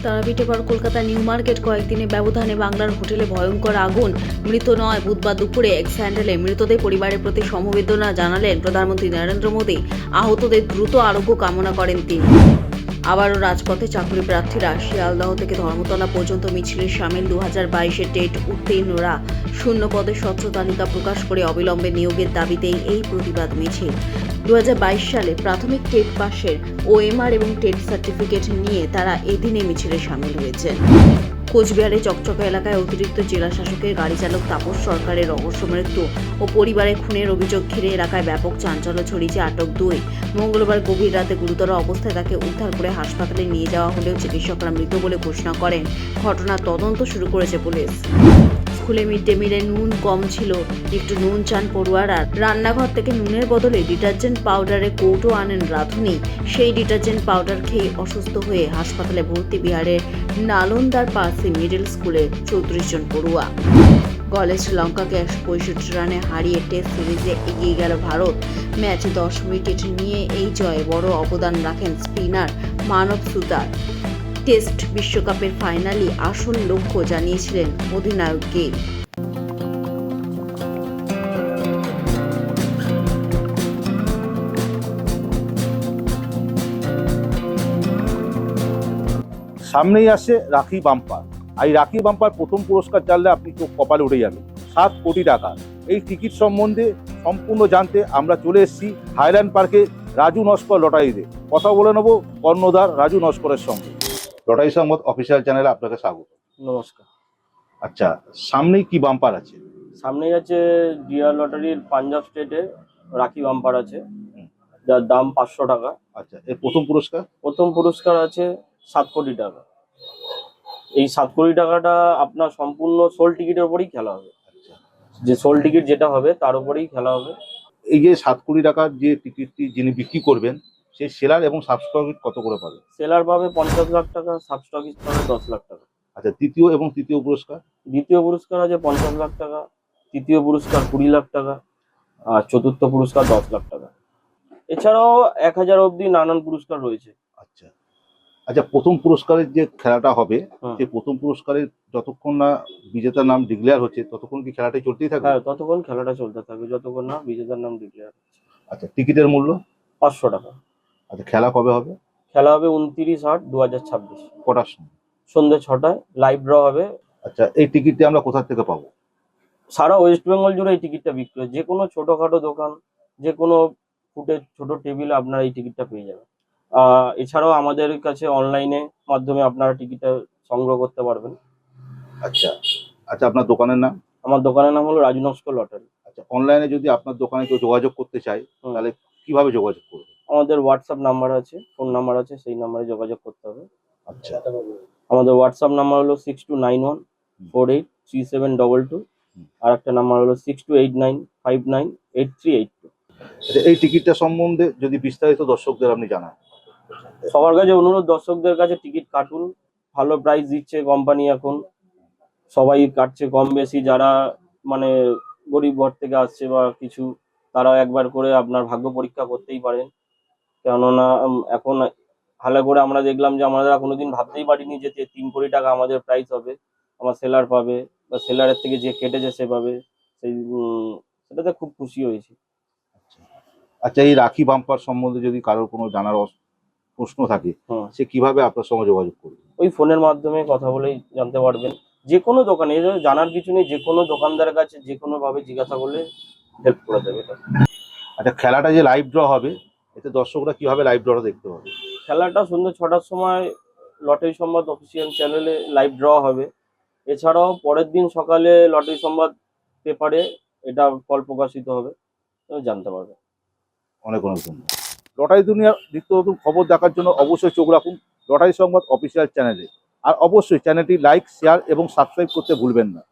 তারাপীঠে পর Kolkata new market কয়েকদিনের ব্যবধানে বাংলার হোটেলে ভয়ঙ্কর আগুন। মৃত নয়, বুধবার দুপুরে এক স্যান্ডেলে মৃতদের পরিবারের প্রতি সমবেদনা জানালেন প্রধানমন্ত্রী নরেন্দ্র মোদী। আহতদের দ্রুত আরোগ্য কামনা করেন তিনি। আবারও রাজপথে চাকরি প্রার্থীরা শিয়ালদহ থেকে ধর্মতলা পর্যন্ত মিছিলে সামিল। 2022-এর টেট উত্তীর্ণরা শূন্য পদে স্বচ্ছ তালিকা প্রকাশ করে অবিলম্বে নিয়োগের দাবিতেই এই প্রতিবাদ মিছিল। 2022 সালে প্রাথমিক টেট পাশের ওএমআর এবং টেট সার্টিফিকেট নিয়ে তারা এদিনে মিছিলে সামিল হয়েছেন। কোচবিহারে চকচকা এলাকায় অতিরিক্ত জেলা শাসকের গাড়ি চালক তাপস সরকারের রহস্য মৃত্যু ও পরিবারে খুনের অভিযোগ ঘিরে এলাকায় ব্যাপক চাঞ্চল্য ছড়িয়েছে। আটক 2। মঙ্গলবার গভীর রাতে গুরুতর অবস্থায় তাকে উদ্ধার করে হাসপাতালে নিয়ে যাওয়া হলেও চিকিৎসকরা মৃত বলে ঘোষণা করেন। ঘটনার তদন্ত শুরু করেছে পুলিশ। স্কুলে মিড ডে মিলে নুন কম ছিল, একটু নুন চান পড়ুয়ারা। রান্নাঘর থেকে নুনের বদলে ডিটারজেন্ট পাউডারের কৌটো আনেন রাঁধুনি। সেই ডিটারজেন্ট পাউডার খেয়ে অসুস্থ হয়ে হাসপাতালে ভর্তি বিহারের নালন্দার পার্সি মিডল স্কুলের 34 জন পড়ুয়া। গলে শ্রীলঙ্কাকে 165 রানে হারিয়ে টেস্ট সিরিজে এগিয়ে গেল ভারত। ম্যাচে 10 উইকেট নিয়ে এই জয়ে বড় অবদান রাখেন স্পিনার মানব সুতার। টেস্ট বিশ্বকাপের ফাইনালই আসল লক্ষ্য জানিয়েছিলেন অধিনায়ক গেইল। সামনেই আসে রাখি বাম্পার। এই রাখি বাম্পার প্রথম পুরস্কার জানলে আপনি চোখ কপালে উঠে যাবে। 7 কোটি টাকা। এই টিকিট সম্বন্ধে সম্পূর্ণ জানতে আমরা চলে এসেছি হাইল্যান্ড পার্কে রাজু নস্কর লটারিতে। কথা বলে নেব কর্ণধার রাজু নস্করের সঙ্গে। লটারি সংবাদ অফিসিয়াল চ্যানেলে আপনাকে স্বাগত। নমস্কার। আচ্ছা, সামনেই কি বাম্পার আছে? সামনেই আছে ডিয়ার লটারির পাঞ্জাব স্টেটে রাখি বাম্পার আছে, যার দাম 500 টাকা। আচ্ছা, এর প্রথম পুরস্কার? প্রথম পুরস্কার আছে 7 কোটি টাকা। এই 7 কোটি টাকাটা আপনার সম্পূর্ণ সোল টিকিটের উপরেই খেলা হবে। আচ্ছা, যে সোল টিকিট যেটা হবে তার উপরেই খেলা হবে। এই যে 7 কোটি টাকার যে টিকিটটি যিনি বিক্রি করবেন, সেই সেলার এবং সাবস্ক্রাইব কত করে পাবে? সেলার পাবে 50 লাখ টাকা, সাবস্টকিস্ট পাবে 10 লাখ টাকা। আচ্ছা, দ্বিতীয় এবং তৃতীয় পুরস্কার? দ্বিতীয় পুরস্কার আছে 50 লাখ টাকা, তৃতীয় পুরস্কার 20 লাখ টাকা, আর চতুর্থ পুরস্কার 10 লাখ টাকা। এছাড়াও 1000 অবধি নানান পুরস্কার রয়েছে। আচ্ছা আচ্ছা, প্রথম পুরস্কারের যে খেলাটা হবে, হুম। সেই প্রথম পুরস্কারের যতক্ষণ না বিজেতার নাম ডিক্লেয়ার হচ্ছে ততক্ষণ কি খেলাটাই চলতেই থাকবে? হ্যাঁ, ততক্ষণ খেলাটা চলতে থাকবে যতক্ষণ না বিজেতার নাম ডিক্লেয়ার। আচ্ছা, টিকিটের মূল্য? 500 টাকা। আচ্ছা, খেলা কবে হবে? খেলা হবে 29/8/2026 কটার সময়? সন্ধ্যে 6টায়। লাইভ ড্র হবে। আচ্ছা, এই টিকিটটি আমরা কোথা থেকে পাবো? সারা ওয়েস্ট বেঙ্গল জুড়ে এই টিকিটটা বিক্রি হয়। যে কোনো ছোটখাটো দোকান, যে কোনো ফুটে ছোট টেবিলে আপনারা এই টিকিটটা পেয়ে যাবেন। এছাড়াও আমাদের কাছে অনলাইনে মাধ্যমে আপনারা টিকিটটা সংগ্রহ করতে পারবেন। আচ্ছা আচ্ছা, আপনার দোকানের নাম? আমার দোকানের নাম হলো রাজু নস্কর লটারি। আচ্ছা, অনলাইনে যদি আপনার দোকানে কেউ যোগাযোগ করতে চায় তাহলে কিভাবে যোগাযোগ করবে? আমাদের হোয়াটসঅ্যাপ নাম্বার আছে, ফোন নাম্বার আছে, সেই নাম্বারে যোগাযোগ করতে হবে। আচ্ছা, আমাদের হোয়াটসঅ্যাপ নাম্বার হলো 6291483722, আর একটা নাম্বার হলো 6289598382। আচ্ছা, এই টিকিটটা সম্বন্ধে যদি বিস্তারিত দর্শকদের আপনি জানান। সবার কাছে অনুরোধ, দর্শকদের কাছে টিকিট কাটুন। ভালো প্রাইস দিচ্ছে কোম্পানি এখন, সবাই কাটছে কম বেশি। যারা মানে গরিব ঘর থেকে আসছে বা কিছু, তারাও একবার করে আপনার ভাগ্য পরীক্ষা করতেই পারেন। কেননা এখন হালে করে আমরা দেখলাম যে আমরা কোনোদিন ভাবতেই পারিনি যে 3 কোটি টাকা আমাদের প্রাইস হবে, আমার সেলার পাবে বা সেলারের থেকে যে কেটেছে সে পাবে। সেই সেটাতে খুব খুশি হয়েছি। আচ্ছা, এই রাখি বাম্পার সম্বন্ধে যদি কারোর কোনো জানার প্রশ্ন থাকে, সে কিভাবে আপনার সঙ্গে যোগাযোগ করবে? ওই ফোনের মাধ্যমে কথা বলেই জানতে পারবেন। যে কোনো দোকানে, এর জানার কিছু নেই, যে কোনো দোকানদারের কাছে যে কোনো ভাবে জিজ্ঞাসা করলে হেল্প করে দেবে এটা। আচ্ছা, খেলাটা যে লাইভ ড্র হবে, এতে দর্শকরা কিভাবে লাইভ ড্রটা দেখতে পাবে? খেলাটা সন্ধ্যে 6টার সময় লটারি সংবাদ অফিসিয়াল চ্যানেলে লাইভ ড্র হবে। এছাড়াও পরের দিন সকালে লটারি সংবাদ পেপারে এটা ফল প্রকাশিত হবে, জানতে পারবে। অনেক অনেক ধন্যবাদ। লটারি দুনিয়ার নিত্য নতুন খবর দেখার জন্য অবশ্যই চোখ রাখুন লটারি সংবাদ অফিসিয়াল চ্যানেলে। আর অবশ্যই চ্যানেলটি লাইক, শেয়ার এবং সাবস্ক্রাইব করতে ভুলবেন না।